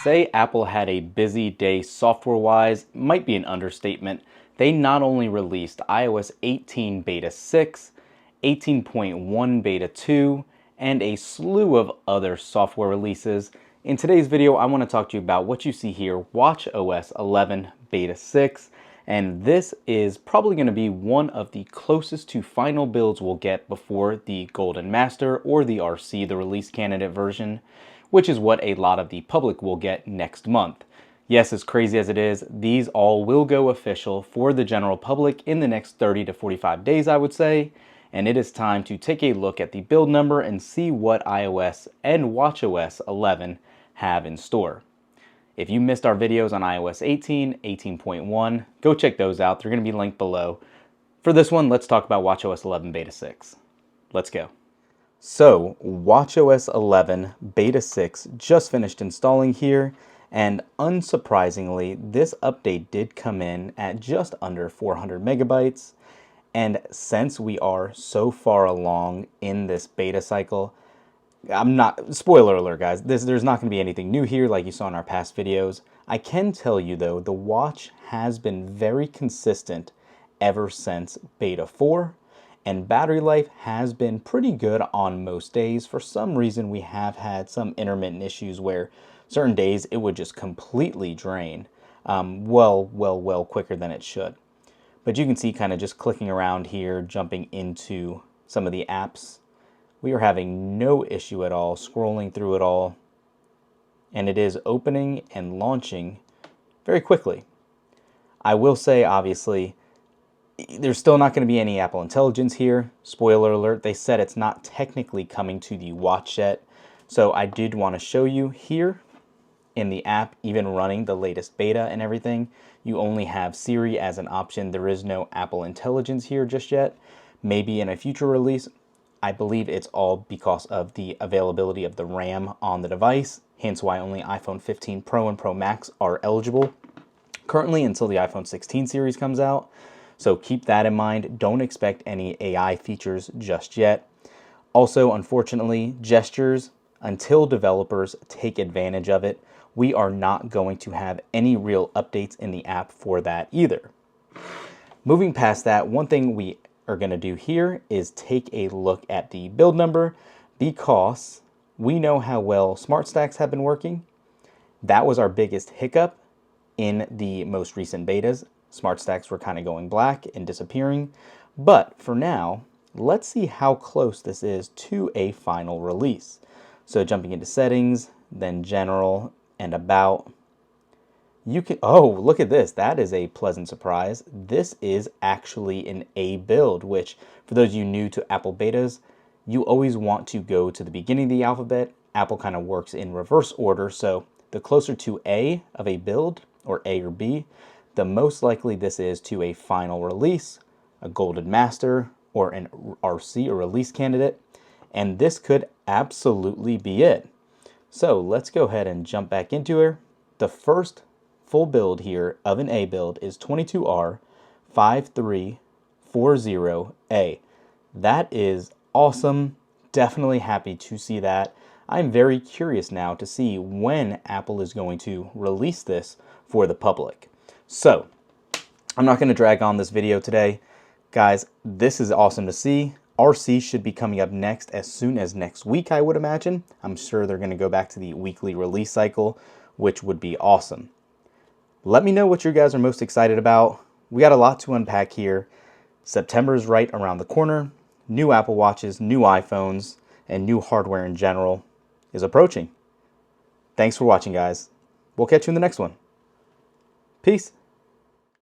say Apple had a busy day software-wise might be an understatement. They not only released iOS 18 Beta 6, 18.1 Beta 2, and a slew of other software releases. In today's video, I want to talk to you about what you see here, watchOS 11 Beta 6, and this is probably going to be one of the closest to final builds we'll get before the Golden Master or the RC, the release candidate version, which is what a lot of the public will get next month. Yes, as crazy as it is, these all will go official for the general public in the next 30 to 45 days, I would say, and it is time to take a look at the build number and see what iOS and watchOS 11 have in store. If you missed our videos on iOS 18, 18.1, go check those out. They're going to be linked below. For this one, let's talk about watchOS 11 Beta 6. Let's go. So, watchOS 11 Beta 6 just finished installing here, and unsurprisingly, this update did come in at just under 400 megabytes. And since we are so far along in this beta cycle, spoiler alert guys, there's not going to be anything new here like you saw in our past videos. I can tell you though, the watch has been very consistent ever since Beta 4, and battery life has been pretty good on most days. For some reason, we have had some intermittent issues where certain days it would just completely drain well quicker than it should. But you can see kind of just clicking around here, jumping into some of the apps, we are having no issue at all scrolling through it all, and it is opening and launching very quickly. I will say, obviously, there's still not going to be any Apple Intelligence here. Spoiler alert, they said it's not technically coming to the watch yet. So I did want to show you here in the app, even running the latest beta and everything, you only have Siri as an option. There is no Apple Intelligence here just yet. Maybe in a future release. I believe it's all because of the availability of the RAM on the device, hence why only iPhone 15 Pro and Pro Max are eligible currently until the iPhone 16 series comes out. So keep that in mind. Don't expect any AI features just yet. Also, unfortunately, gestures, until developers take advantage of it, we are not going to have any real updates in the app for that either. Moving past that, one thing we are going to do here is take a look at the build number, because we know how well Smart Stacks have been working. That was our biggest hiccup in the most recent betas. Smart Stacks were kind of going black and disappearing. But for now, let's see how close this is to a final release. So jumping into settings, then general and about. You can, oh, look at this. That is a pleasant surprise. This is actually an A build, which for those of you new to Apple betas, you always want to go to the beginning of the alphabet. Apple kind of works in reverse order. So the closer to A of a build, or A or B, the most likely this is to a final release, a Golden Master, or an RC, or release candidate. And this could absolutely be it. So let's go ahead and jump back into it. The first full build here of an A build is 22R5340A. That is awesome. Definitely happy to see that. I'm very curious now to see when Apple is going to release this for the public. So I'm not going to drag on this video today. Guys, this is awesome to see. RC should be coming up next as soon as next week, I would imagine. I'm sure they're going to go back to the weekly release cycle, which would be awesome. Let me know what you guys are most excited about. We got a lot to unpack here. September is right around the corner. New Apple Watches, new iPhones, and new hardware in general is approaching. Thanks for watching, guys. We'll catch you in the next one. Peace.